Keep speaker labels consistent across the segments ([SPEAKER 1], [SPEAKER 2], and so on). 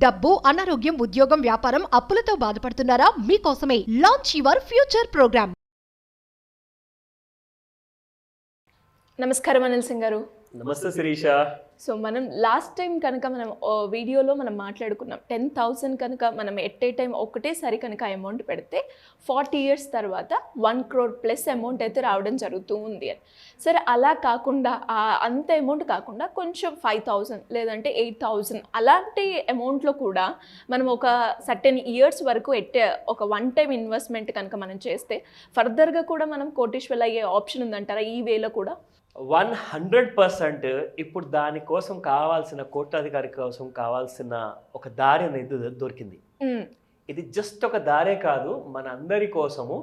[SPEAKER 1] డబ్బు, అనారోగ్యం, ఉద్యోగం, వ్యాపారం, అప్పులతో బాధపడుతున్నారా? మీకోసమే లాంచ్ యువర్ ఫ్యూచర్ ప్రోగ్రామ్.
[SPEAKER 2] నమస్కారం అనిల్ సింగ్ గారు.
[SPEAKER 3] నమస్తే శిరీష.
[SPEAKER 2] సో మనం లాస్ట్ టైం కనుక మనం వీడియోలో మనం మాట్లాడుకున్నాం 10,000 కనుక మనం ఎట్ ఏ టైం ఒకటేసారి కనుక అమౌంట్ పెడితే 40 years తర్వాత 1 crore ప్లస్ అమౌంట్ అయితే రావడం జరుగుతూ ఉంది అని. సరే అలా కాకుండా అంత అమౌంట్ కాకుండా కొంచెం 5,000 లేదంటే 8,000 అలాంటి అమౌంట్లో కూడా మనం ఒక సర్టెన్ ఇయర్స్ వరకు ఒక వన్ టైం ఇన్వెస్ట్మెంట్ కనుక మనం చేస్తే ఫర్దర్గా కూడా మనం కోటీశ్వరులు అయ్యే ఆప్షన్ ఉందంటారా ఈ వేలో కూడా?
[SPEAKER 3] 100% ఇప్పుడు దానికోసం కావాల్సిన కోట్లాధికారి కోసం కావాల్సిన ఒక దారి అనేది దొరికింది. ఇది జస్ట్ ఒక దారే కాదు, మన అందరి కోసము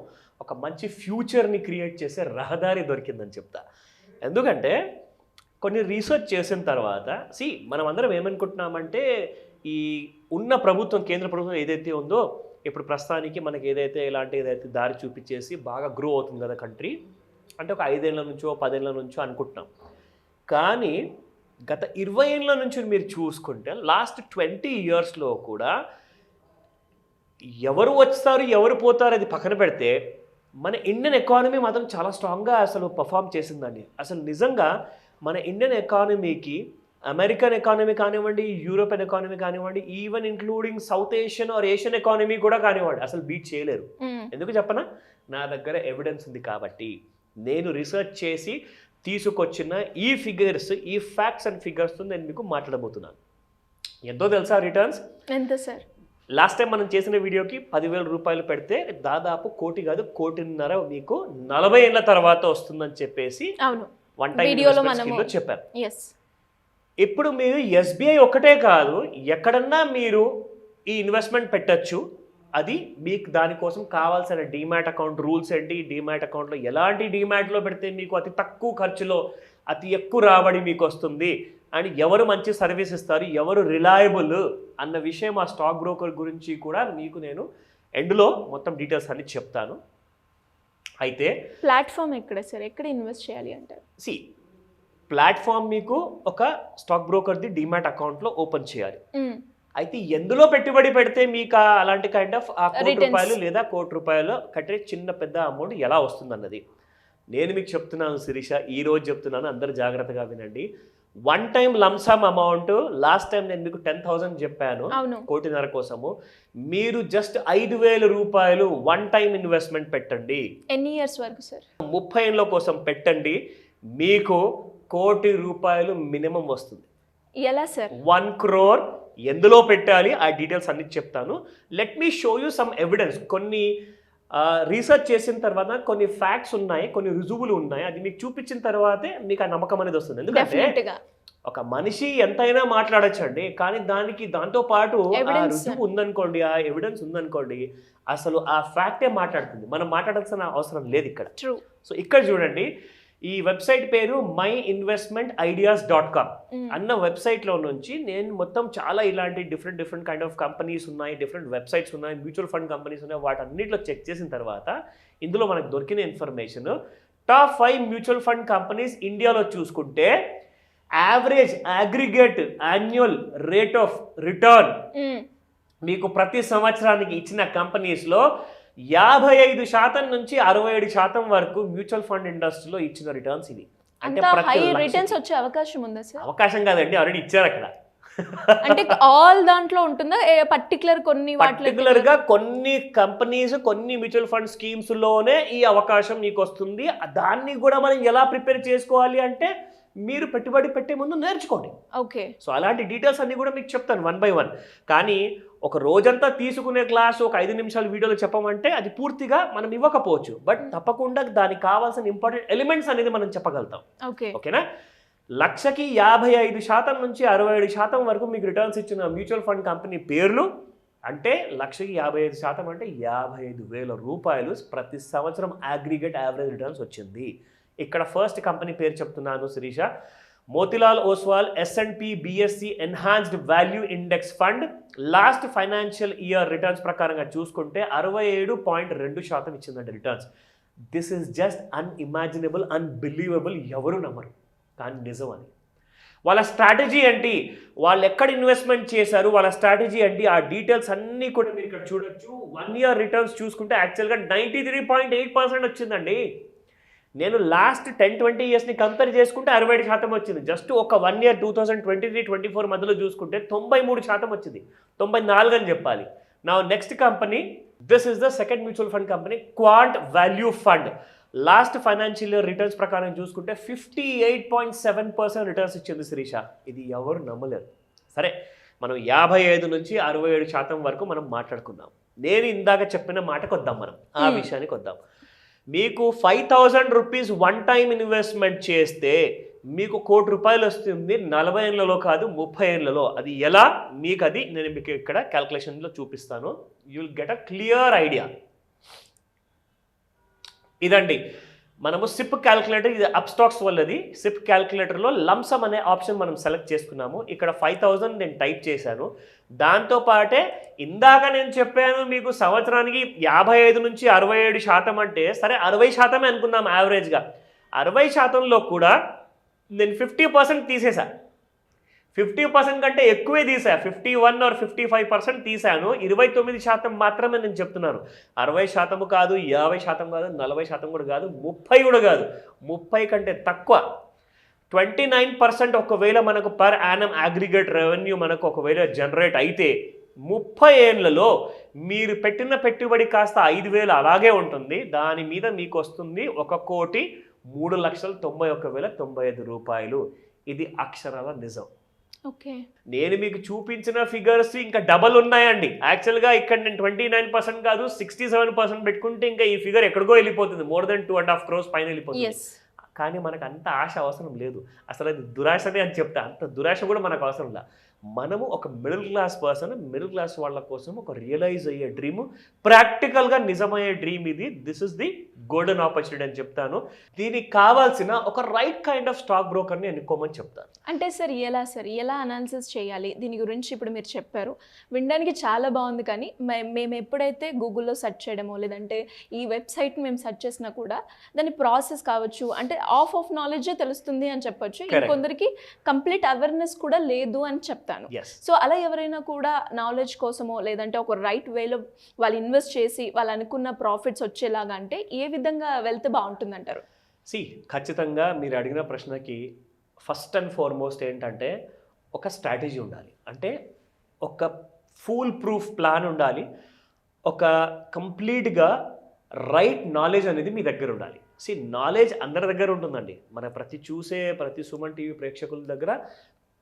[SPEAKER 3] ఒక మంచి ఫ్యూచర్ని క్రియేట్ చేసే రహదారి దొరికిందని చెప్తా. ఎందుకంటే కొన్ని రీసెర్చ్ చేసిన తర్వాత మనం అందరం ఏమనుకుంటున్నామంటే ఈ ఉన్న ప్రభుత్వం, కేంద్ర ప్రభుత్వం ఏదైతే ఉందో ఇప్పుడు ప్రస్తుతానికి మనకి ఏదైతే దారి చూపించేసి బాగా గ్రో అవుతుంది కదా కంట్రీ, అంటే ఒక 5 ఏళ్ల నుంచో 10 ఏళ్ల నుంచో అనుకుంటున్నాం. కానీ గత 20 ఏళ్ల నుంచి మీరు చూసుకుంటే లాస్ట్ 20 yearsలో కూడా ఎవరు వస్తారు ఎవరు పోతారు అది పక్కన పెడితే మన ఇండియన్ ఎకానమీ మాత్రం చాలా స్ట్రాంగ్గా అసలు పర్ఫామ్ చేసిందండి. అసలు నిజంగా మన ఇండియన్ ఎకానమీకి అమెరికన్ ఎకానమీ కానివ్వండి, యూరోపియన్ ఎకానమీ కానివ్వండి, even including south Asian or Asian economy కూడా కానివ్వండి, అసలు బీట్ చేయలేరు. ఎందుకు చెప్పనా? నా దగ్గర ఎవిడెన్స్ ఉంది కాబట్టి. నేను రీసెర్చ్ చేసి తీసుకొచ్చిన ఈ ఫిగర్స్, ఈ ఫ్యాక్ట్స్ అండ్ ఫిగర్స్తో నేను మీకు మాట్లాడబోతున్నాను. ఎంతో తెలుసా రిటర్న్స్? ఎంత సార్? లాస్ట్ టైం మనం చేసిన వీడియోకి 10,000 రూపాయలు పెడితే దాదాపు 1 కోటి కాదు 1.5 కోటి మీకు 40 ఏళ్ల తర్వాత వస్తుందని చెప్పేసి వన్ టైం వీడియోలో చెప్పారు. ఇప్పుడు మీరు ఎస్బీఐ ఒకటే కాదు, ఎక్కడన్నా మీరు ఈ ఇన్వెస్ట్మెంట్ పెట్టచ్చు. అది మీకు దానికోసం కావాల్సిన డీమ్యాట్ అకౌంట్ రూల్స్ ఏంటి, డీమ్యాట్ అకౌంట్లో ఎలాంటి డీమ్యాట్లో పెడితే మీకు అతి తక్కువ ఖర్చులో అతి ఎక్కువ రాబడి మీకు వస్తుంది, అండ్ ఎవరు మంచి సర్వీస్ ఇస్తారు, ఎవరు రిలయబుల్ అన్న విషయం ఆ స్టాక్ బ్రోకర్ గురించి కూడా మీకు నేను ఎండ్లో మొత్తం డీటెయిల్స్ అన్ని చెప్తాను. అయితే
[SPEAKER 2] ప్లాట్ఫామ్ ఎక్కడ సార్, ఎక్కడ ఇన్వెస్ట్ చేయాలి అంటారు?
[SPEAKER 3] ప్లాట్ఫామ్ మీకు ఒక స్టాక్ బ్రోకర్ది డీమ్యాట్ అకౌంట్లో ఓపెన్ చేయాలి. అయితే ఎందులో పెట్టుబడి పెడితే మీకు అలాంటి కైండ్ ఆఫ్ ఆ 1 కోటి రూపాయలు లేదా 1 కోటి రూపాయలు కట్టే చిన్న పెద్ద అమౌంట్ ఎలా వస్తుందన్నది నేను మీకు చెప్తున్నాను శిరీష. ఈరోజు చెప్తున్నాను, అందరు జాగ్రత్తగా వినండి. One time lump sum amount last time నేను మీకు 10,000 చెప్పాను 1.5 కోటి కోసము. మీరు జస్ట్ 5,000 రూపాయలు వన్ టైం ఇన్వెస్ట్మెంట్ పెట్టండి.
[SPEAKER 2] ఎన్ని ఇయర్స్ వరకు సార్?
[SPEAKER 3] 30 ఏళ్ళ కోసం పెట్టండి. మీకు 1 కోటి రూపాయలు మినిమం వస్తుంది.
[SPEAKER 2] ఎలా సార్?
[SPEAKER 3] 1 crore ఎందులో పెట్టాలి ఆ డీటెయిల్స్ అన్ని చెప్తాను. Let me show you some evidence. కొన్ని రీసెర్చ్ చేసిన తర్వాత కొన్ని ఫ్యాక్ట్స్ ఉన్నాయి, కొన్ని రుజువులు ఉన్నాయి. అది మీకు చూపించిన తర్వాతే మీకు ఆ నమ్మకం అనేది వస్తుంది. ఎందుకంటే ఒక మనిషి ఎంతైనా మాట్లాడచ్చండి, కానీ దాంతో పాటు ఆ రుజువు ఉందనుకోండి, ఆ ఎవిడెన్స్ ఉందనుకోండి, అసలు ఆ ఫ్యాక్టే మాట్లాడుతుంది. మనం మాట్లాడాల్సిన అవసరం లేదు ఇక్కడ. సో ఇక్కడ చూడండి, ఈ వెబ్సైట్ పేరు myinvestmentideas.com అన్న వెబ్సైట్లో నుంచి నేను మొత్తం చాలా ఇలాంటి డిఫరెంట్ కైండ్ ఆఫ్ కంపెనీస్ ఉన్నాయి, డిఫరెంట్ వెబ్సైట్స్ ఉన్నాయి, మ్యూచువల్ ఫండ్ కంపెనీస్ ఉన్నాయి. వాటన్నిటిలో చెక్ చేసిన తర్వాత ఇందులో మనకు దొరికిన information, top 5 mutual fund companies ఇండియాలో చూసుకుంటే average aggregate annual rate of return మీకు ప్రతి సంవత్సరానికి ఇచ్చిన కంపెనీస్లో 55% నుంచి 67% వరకు మ్యూచువల్ ఫండ్ ఇండస్ట్రీలో ఇచ్చిన రిటర్న్స్ ఇవి.
[SPEAKER 2] అంటే రిటర్న్స్ వచ్చే అవకాశం ఉందా సార్?
[SPEAKER 3] అవకాశం కాదండి, ఆల్రెడీ ఇచ్చారు అక్కడ.
[SPEAKER 2] అంటే ఆల్ దాంట్లో ఉంటుందా, పర్టికులర్
[SPEAKER 3] గా కొన్ని కంపెనీస్, కొన్ని మ్యూచువల్ ఫండ్ స్కీమ్స్ లోనే ఈ అవకాశం మీకు వస్తుంది. దాన్ని కూడా మనం ఎలా ప్రిపేర్ చేసుకోవాలి అంటే మీరు పెట్టుబడి పెట్టే ముందు నేర్చుకోండి.
[SPEAKER 2] ఓకే. సో
[SPEAKER 3] అలాంటి డీటెయిల్స్ అన్ని కూడా మీకు చెప్తాను 1 by 1. కానీ ఒక రోజంతా తీసుకునే క్లాస్ ఒక 5 నిమిషాల వీడియోలో చెప్పమంటే అది పూర్తిగా మనం ఇవ్వకపోవచ్చు. బట్ తప్పకుండా దానికి కావాల్సిన ఇంపార్టెంట్ ఎలిమెంట్స్ అనేది మనం చెప్పగలుగుతాం. ఓకేనా? 55% నుంచి 67% వరకు మీకు రిటర్న్స్ ఇచ్చిన మ్యూచువల్ ఫండ్ కంపెనీ పేర్లు అంటే 55% అంటే 55,000 రూపాయలు ప్రతి సంవత్సరం అగ్రిగేట్ యావరేజ్ రిటర్న్స్ వచ్చింది. ఇక్కడ ఫస్ట్ కంపెనీ పేరు చెప్తున్నాను Shirisha, Motilal Oswal S&P BSE enhanced value index fund. Last financial year returns ప్రకారంగా చూసుకుంటే 67.2% ఇచ్చిందండి returns. This is just unimaginable, unbelievable. ఎవరు నమ్మరు, కానీ నిజం అది. వాళ్ళ స్ట్రాటజీ ఏంటి, వాళ్ళు ఎక్కడ ఇన్వెస్ట్మెంట్ చేశారు, వాళ్ళ స్ట్రాటజీ ఏంటి, ఆ డీటెయిల్స్ అన్నీ కూడా మీరు ఇక్కడ చూడొచ్చు. 1 year రిటర్న్స్ చూసుకుంటే యాక్చువల్గా 93.8% వచ్చిందండి. నేను లాస్ట్ 10-20 yearsని కంపేర్ చేసుకుంటే 67% వచ్చింది. జస్ట్ ఒక 1 year 2023-24 మధ్యలో చూసుకుంటే 93% వచ్చింది, 94 అని చెప్పాలి. నా next company, this is the second mutual fund company, quant value fund. Last financial year returns ప్రకారం చూసుకుంటే 58.7% రిటర్న్స్ ఇచ్చింది శిరీష. ఇది ఎవరు నమ్మలేరు. సరే, మనం 55 నుంచి 67% వరకు మనం మాట్లాడుకుందాం. నేను ఇందాక చెప్పిన మాటకు వద్దాం, మనం ఆ విషయానికి వద్దాం. మీకు 5,000 రూపీస్ వన్ టైం ఇన్వెస్ట్మెంట్ చేస్తే మీకు ₹1,00,00,000 వస్తుంది 40 ఏళ్లలో కాదు 30 ఏళ్లలో. అది ఎలా, మీకు అది నేను మీకు ఇక్కడ క్యాల్కులేషన్లో చూపిస్తాను. You will get a clear idea. ఇదండి మనము సిప్ క్యాల్కులేటర్, ఇది అప్స్టాక్స్ వల్లది. సిప్ క్యాల్కులేటర్లో లంసమ్ అనే ఆప్షన్ మనం సెలెక్ట్ చేసుకున్నాము. ఇక్కడ 5,000 నేను టైప్ చేశాను. దాంతోపాటే ఇందాక నేను చెప్పాను మీకు సంవత్సరానికి 55 నుంచి 67% అంటే, సరే 60% అనుకుందాం యావరేజ్గా. 60%లో కూడా నేను 50% తీసేసా. 50% కంటే ఎక్కువే తీసా, 51 or 55% తీసాను. 29% మాత్రమే నేను చెప్తున్నాను. 60% కాదు, 50% కాదు, 40% కూడా కాదు, 30 కూడా కాదు, 30 కంటే తక్కువ. 29% ఒకవేళ మనకు పర్ యానం అగ్రిగేట్ రెవెన్యూ మనకు ఒకవేళ జనరేట్ అయితే 30 ఏళ్లలో మీరు పెట్టిన పెట్టుబడి కాస్త 5,000 అలాగే ఉంటుంది. దాని మీద మీకు వస్తుంది ₹1,91,95,095. ఇది అక్షరాల నిజం.
[SPEAKER 2] ఓకే,
[SPEAKER 3] నేను మీకు చూపించిన ఫిగర్స్ ఇంకా డబల్ ఉన్నాయండి. యాక్చువల్గా ఇక్కడ నేను 29% కాదు 67% పెట్టుకుంటే ఇంకా ఈ ఫిగర్ ఎక్కడికో వెళ్ళిపోతుంది, more than 2.5 crores పైన వెళ్ళిపోతుంది. కానీ మనకు అంత ఆశ అవసరం లేదు. అసలు అది దురాశనే అని చెప్తా. అంత దురాశ కూడా మనకు అవసరం లేదు. మనము ఒక middle class person, middle class వాళ్ళ కోసం ఒక రియలైజ్ అయ్యే డ్రీము, ప్రాక్టికల్గా నిజమయ్యే డ్రీమ్ ఇది. This is the golden opportunity అని చెప్తాను. దీనికి కావాల్సిన ఒక రైట్ కైండ్ ఆఫ్ స్టాక్ బ్రోకర్ని ఎన్నుకోమని చెప్తాను.
[SPEAKER 2] అంటే సార్ ఎలా అనాలిసిస్ చేయాలి దీని గురించి ఇప్పుడు మీరు చెప్పారు. వినడానికి చాలా బాగుంది. కానీ మేము ఎప్పుడైతే గూగుల్లో సెర్చ్ చేయడమో లేదంటే ఈ వెబ్సైట్ని మేము సెర్చ్ చేసినా కూడా దాని ప్రాసెస్ కావచ్చు, అంటే ఆఫ్ నాలెడ్జే తెలుస్తుంది అని చెప్పొచ్చు. ఇంకొందరికి కంప్లీట్ అవేర్నెస్ కూడా లేదు అని చెప్తాను. సో అలా ఎవరైనా కూడా నాలెడ్జ్ కోసమో లేదంటే ఒక రైట్ వేలో వాళ్ళు ఇన్వెస్ట్ చేసి వాళ్ళు అనుకున్న ప్రాఫిట్స్ వచ్చేలాగా అంటే ఏ విధంగా వెళ్తే బాగుంటుంది అంటారు?
[SPEAKER 3] ఖచ్చితంగా మీరు అడిగిన ప్రశ్నకి ఫస్ట్ అండ్ ఫార్మోస్ట్ ఏంటంటే ఒక స్ట్రాటజీ ఉండాలి. అంటే ఒక ఫుల్ ప్రూఫ్ ప్లాన్ ఉండాలి. ఒక కంప్లీట్గా రైట్ నాలెడ్జ్ అనేది మీ దగ్గర ఉండాలి. నాలెడ్జ్ అందరి దగ్గర ఉంటుందండి. మన ప్రతి సుమన్ టీవీ ప్రేక్షకుల దగ్గర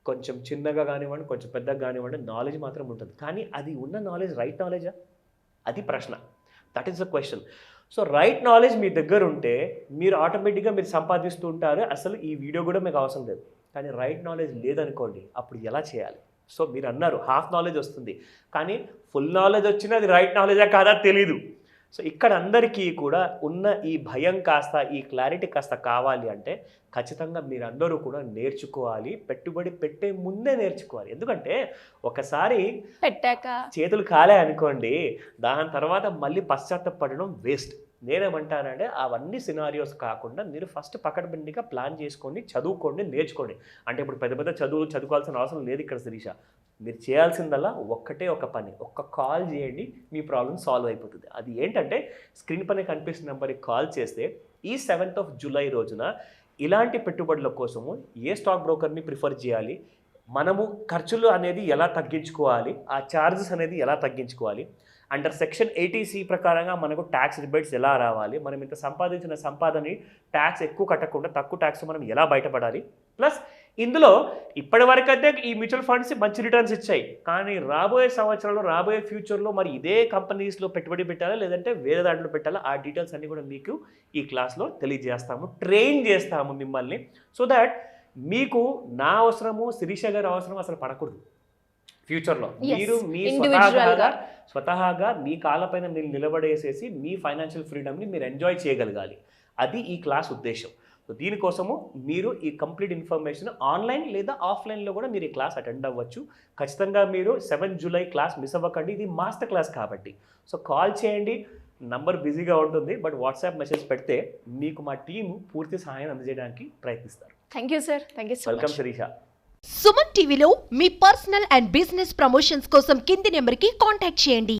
[SPEAKER 3] కొంచెం చిన్నగా కానివ్వండి, కొంచెం పెద్దగా కానివ్వండి, నాలెడ్జ్ మాత్రం ఉంటుంది. కానీ అది ఉన్న నాలెడ్జ్ రైట్ నాలెడ్జా? అది ప్రశ్న. That is the question. So right knowledge మీ దగ్గర ఉంటే మీరు ఆటోమేటిక్గా మీరు సంపాదిస్తూ ఉంటారు. అసలు ఈ వీడియో కూడా మీకు అవసరం లేదు. కానీ రైట్ నాలెడ్జ్ లేదనుకోండి, అప్పుడు ఎలా చేయాలి? సో మీరు అన్నారు హాఫ్ నాలెడ్జ్ వస్తుంది, కానీ ఫుల్ నాలెడ్జ్ వచ్చినా అది రైట్ నాలెడ్జా కాదా తెలీదు. సో ఇక్కడ అందరికీ కూడా ఉన్న ఈ భయం కాస్త, ఈ క్లారిటీ కాస్త కావాలి అంటే ఖచ్చితంగా మీరందరూ కూడా నేర్చుకోవాలి. పెట్టుబడి పెట్టే ముందే నేర్చుకోవాలి. ఎందుకంటే ఒకసారి
[SPEAKER 2] పెట్టాక
[SPEAKER 3] చేతులు కాలే అనుకోండి, దాని తర్వాత మళ్ళీ పశ్చాత్తపడడం వేస్ట్. నేనేమంటానంటే అవన్నీ సినారియోస్ కాకుండా మీరు ఫస్ట్ పకడ్బందీగా ప్లాన్ చేసుకోండి, చదువుకోండి, నేర్చుకోండి. అంటే ఇప్పుడు పెద్ద పెద్ద చదువులు చదువుకోవాల్సిన అవసరం లేదు ఇక్కడ శిరీష. మీరు చేయాల్సిందల్లా ఒక్క పని, ఒక్క కాల్ చేయండి, మీ ప్రాబ్లం సాల్వ్ అయిపోతుంది. అది ఏంటంటే స్క్రీన్ పైన కనిపిస్తున్న నెంబర్కి కాల్ చేస్తే ఈ 7th July రోజున ఇలాంటి పెట్టుబడుల కోసము ఏ స్టాక్ బ్రోకర్ని ప్రిఫర్ చేయాలి, మనము ఖర్చులు అనేది ఎలా తగ్గించుకోవాలి, ఆ ఛార్జెస్ అనేది ఎలా తగ్గించుకోవాలి, అండర్ సెక్షన్ 80C ప్రకారంగా మనకు ట్యాక్స్ రిబేట్స్ ఎలా రావాలి, మనం ఇంత సంపాదించిన సంపాదని ట్యాక్స్ ఎక్కువ కట్టకుండా తక్కువ ట్యాక్స్ మనం ఎలా బయటపడాలి, ప్లస్ ఇందులో ఇప్పటివరకైతే ఈ మ్యూచువల్ ఫండ్స్ మంచి రిటర్న్స్ ఇచ్చాయి. కానీ రాబోయే సంవత్సరాల్లో, రాబోయే ఫ్యూచర్లో మరి ఇదే కంపెనీస్లో పెట్టుబడి పెట్టాలా లేదంటే వేరే దాంట్లో పెట్టాలా, ఆ డీటెయిల్స్ అన్నీ కూడా మీకు ఈ క్లాస్లో తెలియజేస్తాము, ట్రైన్ చేస్తాము మిమ్మల్ని. సో దాట్ మీకు నా అవసరము, శిరీష గారి అవసరం అసలు పడకూడదు. ఫ్యూచర్లో మీరు మీ స్వతహాగా మీ కాళ్ళపైన మీరు నిలబడేసేసి మీ ఫైనాన్షియల్ ఫ్రీడమ్ని మీరు ఎంజాయ్ చేయగలగాలి. అది ఈ క్లాస్ ఉద్దేశం. సో దీనికోసము మీరు ఈ కంప్లీట్ ఇన్ఫర్మేషన్ ఆన్లైన్ లేదా ఆఫ్లైన్లో కూడా మీరు ఈ క్లాస్ అటెండ్ అవ్వచ్చు. ఖచ్చితంగా మీరు 7 July క్లాస్ మిస్ అవ్వకండి. ఇది మాస్టర్ క్లాస్ కాబట్టి. సో కాల్ చేయండి, నంబర్ బిజీగా ఉంటుంది, బట్ వాట్సాప్ మెసేజ్ పెడితే మీకు మా టీము పూర్తి సహాయం అందజేయడానికి ప్రయత్నిస్తారు.
[SPEAKER 2] Thank you sir. Thank you so much.
[SPEAKER 3] Welcome Shirisha.
[SPEAKER 1] Suman టీవీలో మీ పర్సనల్ అండ్ బిజినెస్ ప్రమోషన్స్ కోసం కింది నెంబర్కి కాంటాక్ట్ చేయండి.